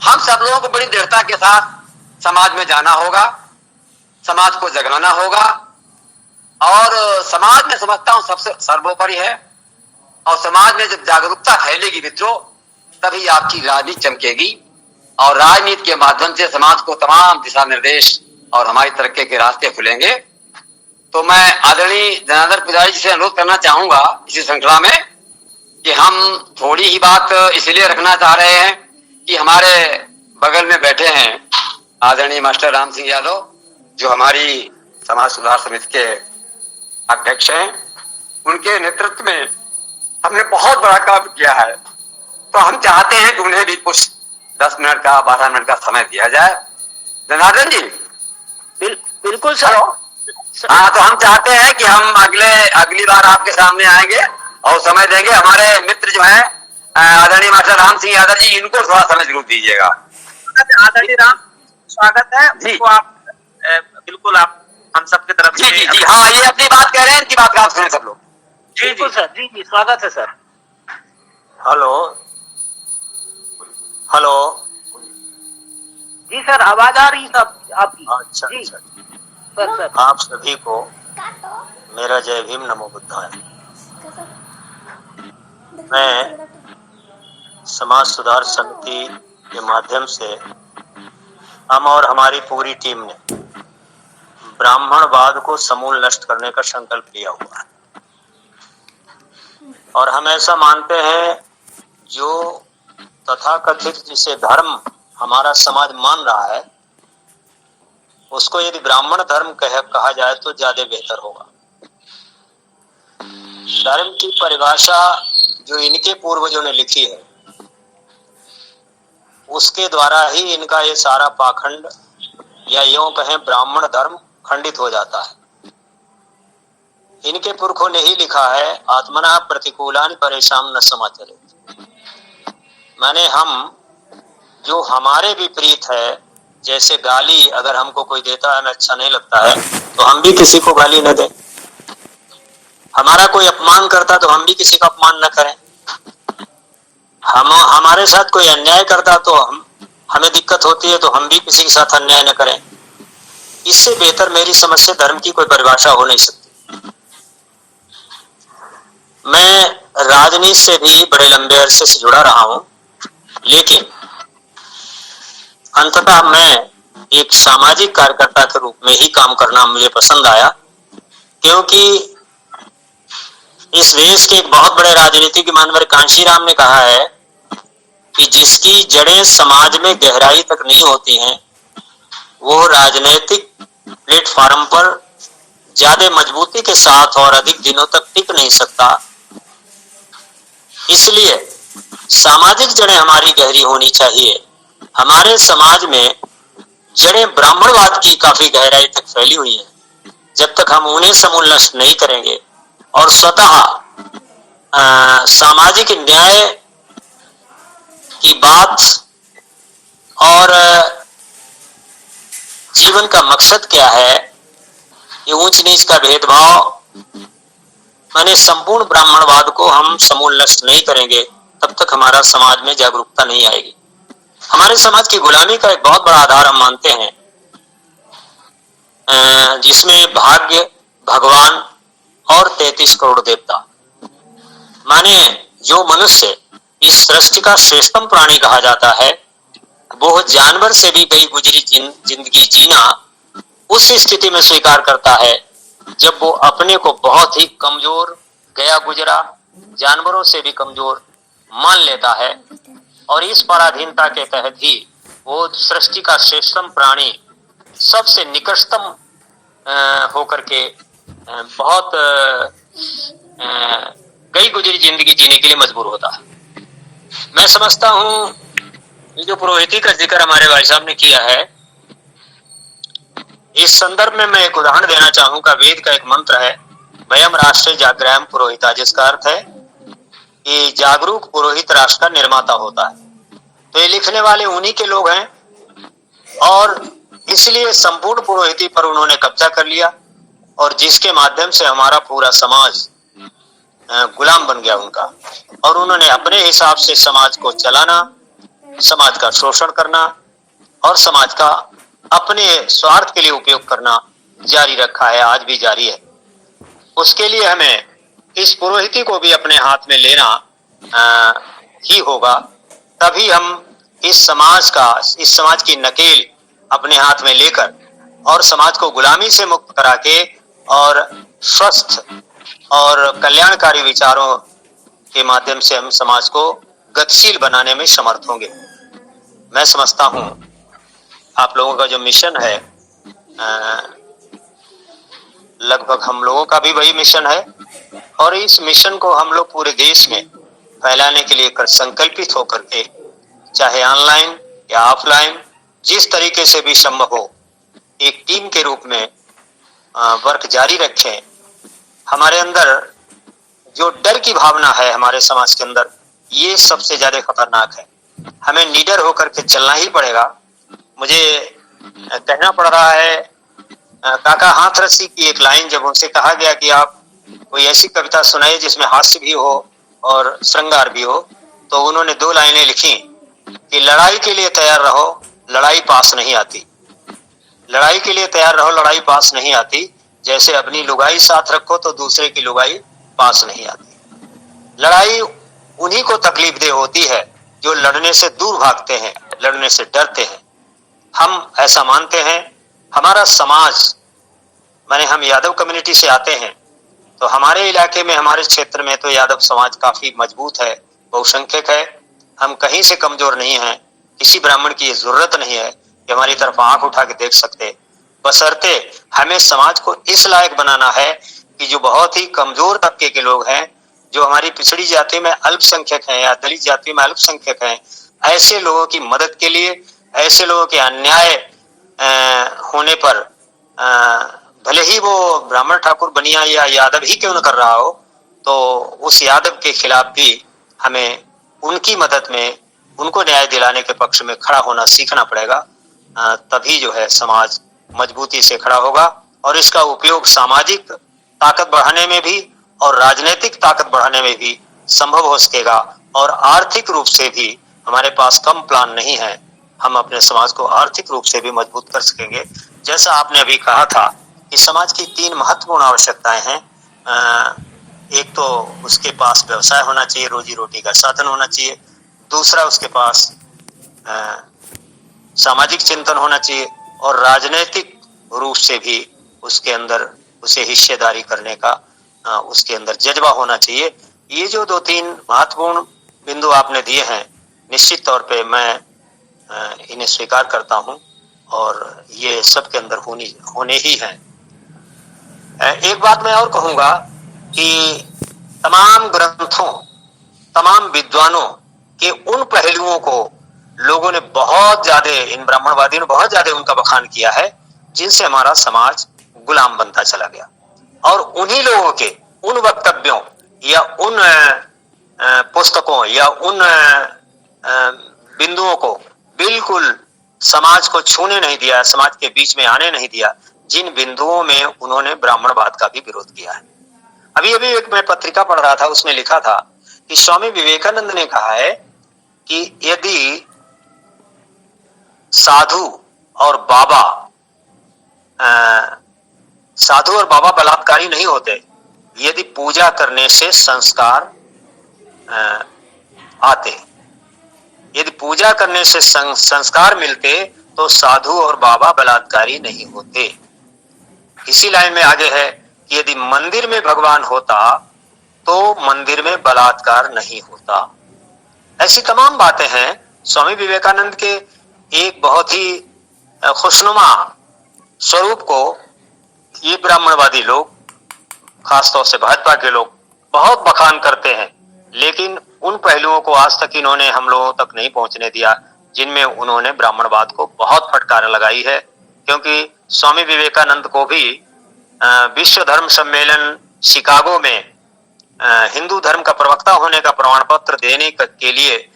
हम सब लोगों को बड़ी दृढ़ता के साथ समाज में जाना होगा, समाज को जगाना होगा। और समाज में समझता हूं सबसे सर्वोपरि है, और समाज में जब जागरूकता फैलेगी मित्रों, तभी आपकी राजनीति चमकेगी और राजनीति के माध्यम से समाज को तमाम दिशा निर्देश और हमारी तरक्की के रास्ते खुलेंगे। तो मैं आदरणीय जनार्दन पुजारी जी से अनुरोध करना चाहूंगा इसी श्रृंखला में कि हम थोड़ी ही बात इसलिए रखना चाह रहे हैं कि हमारे बगल में बैठे हैं आदरणीय मास्टर राम सिंह यादव, जो हमारी समाज सुधार समिति के अध्यक्ष हैं। उनके नेतृत्व में हमने बहुत बड़ा काम किया है, तो हम चाहते हैं कि उन्हें भी कुछ 10 मिनट का 12 मिनट का समय दिया जाए। जनार्दन जी बिल्कुल सर। हाँ, तो हम चाहते हैं कि हम अगली बार आपके सामने आएंगे और समय देंगे। हमारे मित्र जो है आदरणीय मास्टर राम सिंह यादव जी, इनको थोड़ा समय जरूर दीजिएगा। आदरणीय राम, स्वागत है जी। आप बिल्कुल आप हम सबके तरफ से जी हाँ, ये अपनी बात कह रहे हैं, इनकी बात का आप सुने सब लोग। जी जी सर, जी जी स्वागत है सर। हेलो हेलो जी सर, आवाज आ रही है आपकी। अच्छा जी अच्छा। सर आप सभी को मेरा जय भीम, नमो बुद्धाय। मैं समाज सुधार समिति के माध्यम से हम और हमारी पूरी टीम ने ब्राह्मणवाद को समूल नष्ट करने का संकल्प लिया हुआ है और हम ऐसा मानते हैं जो तथाकथित जिसे धर्म हमारा समाज मान रहा है उसको यदि ब्राह्मण धर्म कहा जाए तो ज्यादा बेहतर होगा। धर्म की परिभाषा जो इनके पूर्वजों ने लिखी है उसके द्वारा ही इनका ये सारा पाखंड या यूं कहें ब्राह्मण धर्म खंडित हो जाता है। इनके पुरखों ने ही लिखा है आत्मना प्रतिकूलानि परेशान न समाचरेत्। माने हम जो हमारे विपरीत है, जैसे गाली अगर हमको कोई देता है हमें अच्छा नहीं लगता है तो हम भी किसी को गाली न दें। हमारा कोई अपमान करता तो हम भी किसी का अपमान न करें। हमारे साथ कोई अन्याय करता तो हमें दिक्कत होती है तो हम भी किसी के साथ अन्याय न करें। इससे बेहतर मेरी समझ से धर्म की कोई परिभाषा हो नहीं सकती। मैं राजनीति से भी बड़े लंबे अरसे से जुड़ा रहा हूं, लेकिन अंततः मैं एक सामाजिक कार्यकर्ता के रूप में ही काम करना मुझे पसंद आया, क्योंकि इस देश के एक बहुत बड़े राजनीतिक मानवर कांशीराम ने कहा है कि जिसकी जड़ें समाज में गहराई तक नहीं होती हैं वो राजनीतिक प्लेटफॉर्म पर ज्यादा मजबूती के साथ और अधिक दिनों तक टिक नहीं सकता। इसलिए सामाजिक जड़ें हमारी गहरी होनी चाहिए। हमारे समाज में जड़ें ब्राह्मणवाद की काफी गहराई तक फैली हुई हैं। जब तक हम उन्हें समूल नष्ट नहीं करेंगे और स्वतः सामाजिक न्याय की बात और जीवन का मकसद क्या है, ये ऊंच नीच का भेदभाव, माने संपूर्ण ब्राह्मणवाद को हम समूल नष्ट नहीं करेंगे तब तक हमारा समाज में जागरूकता नहीं आएगी। हमारे समाज की गुलामी का एक बहुत बड़ा आधार हम मानते हैं, जिसमें भाग्य, भगवान और 33 करोड़ देवता। माने जो मनुष्य इस सृष्टि का श्रेष्ठतम प्राणी कहा जाता है वो जानवर से भी कई गुजरी जिंदगी जीना उस स्थिति में स्वीकार करता है जब वो अपने को बहुत ही कमजोर, गया गुजरा, जानवरों से भी कमजोर मान लेता है और इस पराधीनता के तहत ही वो सृष्टि का श्रेष्ठतम प्राणी सबसे निकटतम होकर के बहुत कई गुजरी जिंदगी जीने के लिए मजबूर होता है। मैं समझता हूं ये जो पुरोहिती का जिक्र हमारे भाई साहब ने किया है, इस संदर्भ में मैं एक उदाहरण देना चाहूंगा। वेद का एक मंत्र है वयम राष्ट्रे जागृहम पुरोहिता, जिसका अर्थ है कि जागरूक पुरोहित राष्ट्र का निर्माता होता है। तो ये लिखने वाले उन्हीं के लोग हैं और इसलिए संपूर्ण पुरोहिती पर उन्होंने कब्जा कर लिया और जिसके माध्यम से हमारा पूरा समाज गुलाम बन गया उनका, और उन्होंने अपने हिसाब से समाज को चलाना, समाज का शोषण करना और समाज का अपने स्वार्थ के लिए उपयोग करना जारी रखा है, आज भी जारी है। उसके लिए हमें इस पुरोहिती को भी अपने हाथ में लेना ही होगा, तभी हम इस समाज की नकेल अपने हाथ में लेकर और समाज को गुलामी से मुक्त करा के और स्वस्थ और कल्याणकारी विचारों के माध्यम से हम समाज को गतिशील बनाने में समर्थ होंगे। मैं समझता हूं आप लोगों का जो मिशन है, लगभग हम लोगों का भी वही मिशन है और इस मिशन को हम लोग पूरे देश में फैलाने के लिए संकल्पित होकर के चाहे ऑनलाइन या ऑफलाइन जिस तरीके से भी संभव हो एक टीम के रूप में वर्क जारी रखें। हमारे अंदर जो डर की भावना है हमारे समाज के अंदर, ये सबसे ज्यादा खतरनाक है। हमें निडर होकर के चलना ही पड़ेगा। मुझे कहना पड़ रहा है काका हाथरसी की एक लाइन, जब उनसे कहा गया कि आप कोई ऐसी कविता सुनाइए जिसमें हास्य भी हो और श्रृंगार भी हो, तो उन्होंने 2 लाइनें लिखी कि लड़ाई के लिए तैयार रहो, लड़ाई पास नहीं आती। लड़ाई के लिए तैयार रहो, लड़ाई पास नहीं आती। जैसे अपनी लुगाई साथ रखो तो दूसरे की लुगाई पास नहीं आती। लड़ाई उन्हीं को तकलीफ दे होती है जो लड़ने से दूर भागते हैं, लड़ने से डरते हैं। हम ऐसा मानते हैं। हमारा समाज, माने हम यादव कम्युनिटी से आते हैं, तो हमारे इलाके में, हमारे क्षेत्र में तो यादव समाज काफी मजबूत है, बहुसंख्यक है। हम कहीं से कमजोर नहीं हैं। किसी ब्राह्मण की जरूरत नहीं है कि हमारी तरफ आंख उठा के देख सकते। बशर्ते हमें समाज को इस लायक बनाना है कि जो बहुत ही कमजोर तबके के लोग हैं, जो हमारी पिछड़ी जाति में अल्पसंख्यक हैं या दलित जाति में अल्पसंख्यक हैं, ऐसे लोगों की मदद के लिए, ऐसे लोगों के अन्याय होने पर, भले ही वो ब्राह्मण ठाकुर बनिया या यादव ही क्यों न कर रहा हो, तो उस यादव के खिलाफ भी हमें उनकी मदद में, उनको न्याय दिलाने के पक्ष में खड़ा होना सीखना पड़ेगा। तभी जो है समाज मजबूती से खड़ा होगा और इसका उपयोग सामाजिक ताकत बढ़ाने में भी और राजनीतिक ताकत बढ़ाने में भी संभव हो सकेगा। और आर्थिक रूप से भी हमारे पास कम प्लान नहीं है, हम अपने समाज को आर्थिक रूप से भी मजबूत कर सकेंगे। जैसा आपने अभी कहा था कि समाज की 3 महत्वपूर्ण आवश्यकताएं हैं। एक तो उसके पास व्यवसाय होना चाहिए, रोजी रोटी का साधन होना चाहिए। दूसरा, उसके पास सामाजिक चिंतन होना चाहिए और राजनीतिक रूप से भी उसके अंदर उसे हिस्सेदारी करने का उसके अंदर जज्बा होना चाहिए। ये जो 2-3 महत्वपूर्ण बिंदु आपने दिए हैं, निश्चित तौर पे मैं इन्हें स्वीकार करता हूं और ये सबके अंदर होने ही हैं। एक बात मैं और कहूंगा कि तमाम ग्रंथों, तमाम विद्वानों के उन पहलुओं को लोगों ने बहुत ज्यादा, इन ब्राह्मणवादियों ने बहुत ज्यादा उनका बखान किया है, जिनसे हमारा समाज गुलाम बनता चला गया। और उन्हीं लोगों के उन वक्तव्यों या उन पुस्तकों या उन बिंदुओं को बिल्कुल समाज को छूने नहीं दिया, समाज के बीच में आने नहीं दिया, जिन बिंदुओं में उन्होंने ब्राह्मणवाद का भी विरोध किया है। अभी अभी एक मैं पत्रिका पढ़ रहा था, उसमें लिखा था कि स्वामी विवेकानंद ने कहा है कि यदि साधु और बाबा बलात्कारी नहीं होते, यदि पूजा करने से संस्कार आते, यदि पूजा करने से संस्कार मिलते, तो साधु और बाबा बलात्कारी नहीं होते। इसी लाइन में आगे है कि यदि मंदिर में भगवान होता तो मंदिर में बलात्कार नहीं होता। ऐसी तमाम बातें हैं स्वामी विवेकानंद के एक बहुत ही खुशनुमा स्वरूप को ये ब्राह्मणवादी लोग, खासतौर से भाजपा के लोग, बहुत बखान करते हैं, लेकिन उन पहलुओं को आज तक इन्होंने हम लोगों तक नहीं पहुंचने दिया जिनमें उन्होंने ब्राह्मणवाद को बहुत फटकार लगाई है। क्योंकि स्वामी विवेकानंद को भी विश्व धर्म सम्मेलन शिकागो में हिंदू धर्म का प्रवक्ता होने का प्रमाण पत्र देने के लिए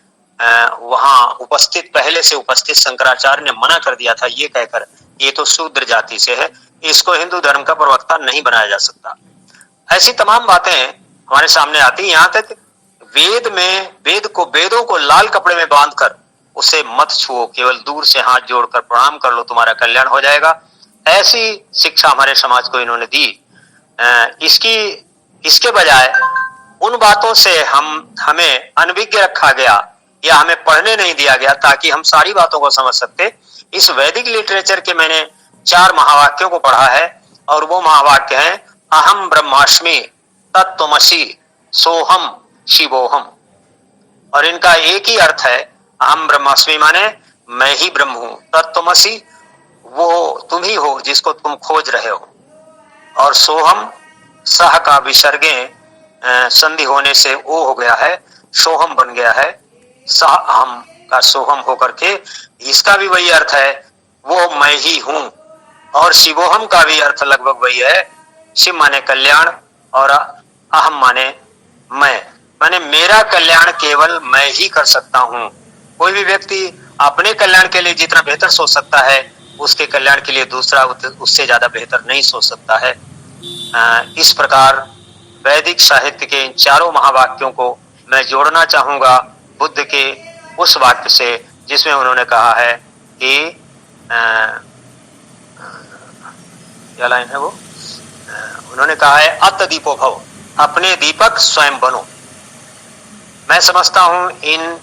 वहां पहले से उपस्थित शंकराचार्य ने मना कर दिया था, ये कहकर ये तो शूद्र जाति से है, इसको हिंदू धर्म का प्रवक्ता नहीं बनाया जा सकता। ऐसी तमाम बातें हमारे सामने आती। यहाँ तक वेदों को लाल कपड़े में बांधकर उसे मत छुओ, केवल दूर से हाथ जोड़कर प्रणाम कर लो, तुम्हारा कल्याण हो जाएगा, ऐसी शिक्षा हमारे समाज को इन्होंने दी। इसके बजाय उन बातों से हमें अनभिज्ञ रखा गया या हमें पढ़ने नहीं दिया गया ताकि हम सारी बातों को समझ सकते। इस वैदिक लिटरेचर के मैंने 4 महावाक्यों को पढ़ा है और वो महावाक्य हैं अहम ब्रह्मास्मि तत्त्वमसि सोहम शिवोहम। और इनका एक ही अर्थ है, अहम ब्रह्मास्मि माने मैं ही ब्रह्म हूं, तत्त्वमसि वो तुम ही हो जिसको तुम खोज रहे हो, और सोहम सह का विसर्गे संधि होने से ओ हो गया है, सोहम बन गया है, सह अहम का सोहम होकर के इसका भी वही अर्थ है, वो मैं ही हूं। और शिवोहम का भी अर्थ लगभग वही है, शिव माने कल्याण और अहम माने मैं, माने मेरा कल्याण केवल मैं ही कर सकता हूं। कोई भी व्यक्ति अपने कल्याण के लिए जितना बेहतर सोच सकता है, उसके कल्याण के लिए दूसरा उससे ज्यादा बेहतर नहीं सोच सकता है। इस प्रकार वैदिक साहित्य के इन 4 महावाक्यों को मैं जोड़ना चाहूंगा बुद्ध के उस वाक्य से जिसमें उन्होंने कहा है कि क्या लाइन है वो, उन्होंने कहा है अत दीपो भव, अपने दीपक स्वयं बनो। मैं समझता हूं इन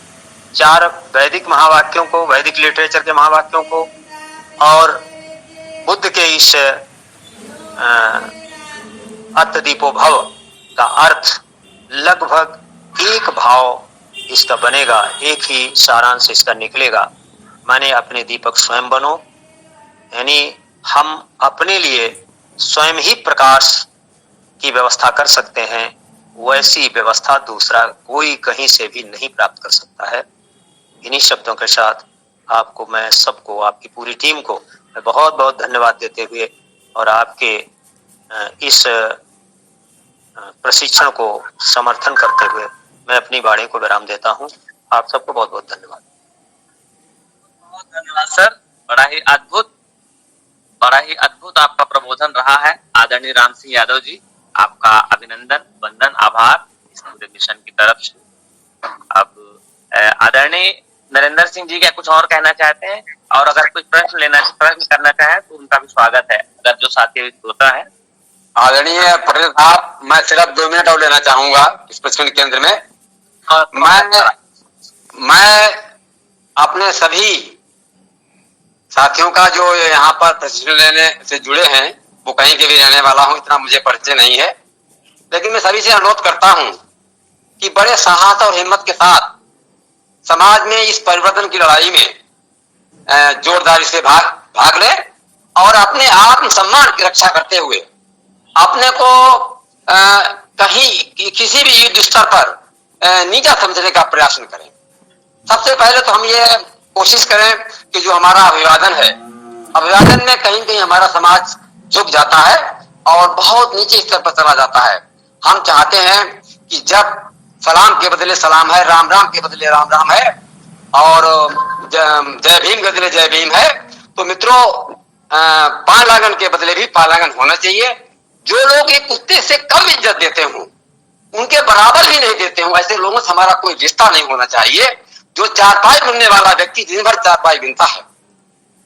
4 वैदिक महावाक्यों को, वैदिक लिटरेचर के महावाक्यों को और बुद्ध के इस अत दीपो भव का अर्थ लगभग एक भाव इसका बनेगा, एक ही सारांश इसका निकलेगा, माने अपने दीपक स्वयं बनो, यानी हम अपने लिए स्वयं ही प्रकाश की व्यवस्था कर सकते हैं, वैसी व्यवस्था दूसरा कोई कहीं से भी नहीं प्राप्त कर सकता है। इन्हीं शब्दों के साथ आपको, मैं सबको, आपकी पूरी टीम को मैं बहुत बहुत धन्यवाद देते हुए और आपके इस प्रशिक्षण को समर्थन करते हुए मैं अपनी वाणी को विराम देता हूं। आप सबको बहुत बहुत धन्यवाद। बहुत धन्यवाद सर, बड़ा ही अद्भुत आपका प्रबोधन रहा है। आदरणीय राम सिंह यादव जी, आपका अभिनंदन, वंदन, आभार इस पूरे मिशन की तरफ से। अब आदरणीय नरेंद्र सिंह जी क्या कुछ और कहना चाहते हैं, और अगर कुछ प्रश्न करना चाहें तो उनका भी स्वागत है, अगर जो साथी होता है। आदरणीय पटेल साहब, मैं सिर्फ 2 मिनट और लेना चाहूंगा इस प्रश्न केंद्र में। मैं अपने सभी साथियों का जो यहाँ पर प्रशिक्षण लेने से जुड़े हैं, वो कहीं के भी रहने वाला हूँ, इतना मुझे परिचय नहीं है, लेकिन मैं सभी से अनुरोध करता हूँ कि बड़े साहस और हिम्मत के साथ समाज में इस परिवर्तन की लड़ाई में जोरदारी से भाग ले और अपने आत्मसम्मान की रक्षा करते हुए अपने को कहीं किसी भी युद्ध स्तर पर नीचा समझने का प्रयास न करें। सबसे पहले तो हम ये कोशिश करें कि जो हमारा अभिवादन है, अभिवादन में कहीं कहीं हमारा समाज झुक जाता है और बहुत नीचे स्तर पर चला जाता है। हम चाहते हैं कि जब सलाम के बदले सलाम है, राम राम के बदले राम राम है और जय भीम के बदले जय भीम है, तो मित्रों पालागन के बदले भी पालागन होना चाहिए। जो लोग एक कुत्ते से कम इज्जत देते हों, उनके बराबर भी नहीं देते हों, ऐसे लोगों से हमारा कोई रिश्ता नहीं होना चाहिए। जो 4 पाई बुनने वाला व्यक्ति दिन भर 4 पाई बिनता है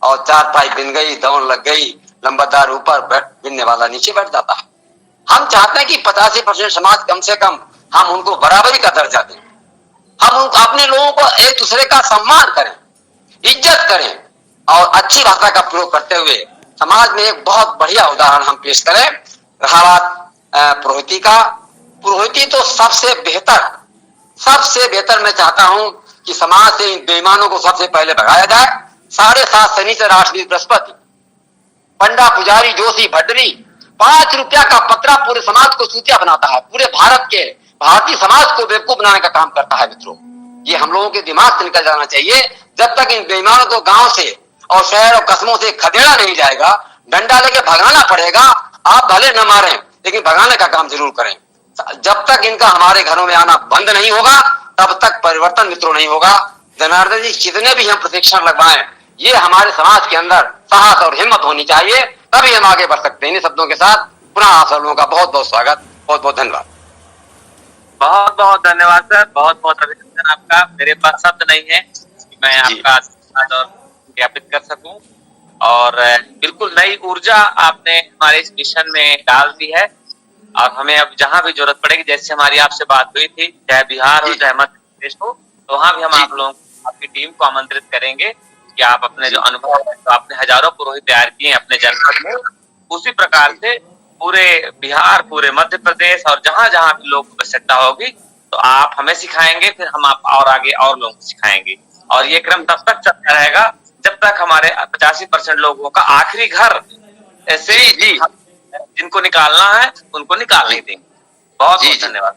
और 4 पाई बिन गई, दौड़ लग गई, लंबादार ऊपर बिनने वाला नीचे बैठ जाता है। हम चाहते हैं कि 85% समाज कम से कम हम उनको बराबरी का दर्जा दें, हम अपने लोगों को एक दूसरे का सम्मान करें, इज्जत करें और अच्छी भाषा का प्रयोग करते हुए समाज में एक बहुत बढ़िया उदाहरण हम पेश करें। रहा बात पुरोहिती का, पुरोहिती तो सबसे बेहतर मैं चाहता हूं कि समाज से इन बेईमानों को सबसे पहले भगाया जाए। 7.5 शनिचर, 8 बृहस्पति, पंडा, पुजारी, जोशी, भड्डरी, 5 रुपया का पत्रा पूरे समाज को चूतिया बनाता है, पूरे भारतीय समाज को बेवकूफ बनाने का काम करता है। मित्रों, ये हम लोगों के दिमाग से निकल जाना चाहिए। जब तक इन बेईमानों को गांव से और शहर और कस्बों से खदेड़ा नहीं जाएगा, डंडा लेके भगाना पड़ेगा। आप भले न मारें, लेकिन भगाने का काम जरूर करें। जब तक इनका हमारे घरों में आना बंद नहीं होगा, तब तक परिवर्तन मित्रों नहीं होगा। जनार्दन जी, कितने भी हम प्रशिक्षण लगवाएं, ये हमारे समाज के अंदर साहस और हिम्मत होनी चाहिए, तभी हम आगे बढ़ सकते हैं। इन शब्दों के साथ पुनः आप सब लोगों का बहुत बहुत स्वागत, बहुत बहुत धन्यवाद। बहुत बहुत धन्यवाद सर, बहुत बहुत अभिनंदन आपका। मेरे पास शब्द नहीं है कि मैं आपका धन्यवाद और ज्ञापित कर सकूं, और बिल्कुल नई ऊर्जा आपने हमारे इस मिशन में डाल दी है। और हमें अब जहां भी जरूरत पड़ेगी, जैसे हमारी आपसे बात हुई थी, चाहे बिहार हो चाहे मध्य प्रदेश हो, तो वहां भी हम आप लोगों को, आपकी टीम को आमंत्रित करेंगे कि आप अपने जो अनुभव है, तो आपने हजारों पुरोहित तैयार किए अपने जनपद में, उसी प्रकार से पूरे बिहार, पूरे मध्य प्रदेश और जहां जहां भी लोगों को आवश्यकता होगी, तो आप हमें सिखाएंगे, फिर हम आप और आगे और लोगों को सिखाएंगे। और ये क्रम तब तक चलता रहेगा जब तक हमारे 85% लोगों का आखिरी घर ऐसे ही जिनको निकालना है उनको निकाल नहीं देंगे। बहुत बहुत धन्यवाद।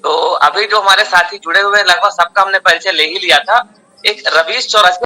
तो अभी जो हमारे साथी जुड़े हुए लगभग सबका हमने परिचय ले ही लिया था। एक रवीश चौरसिया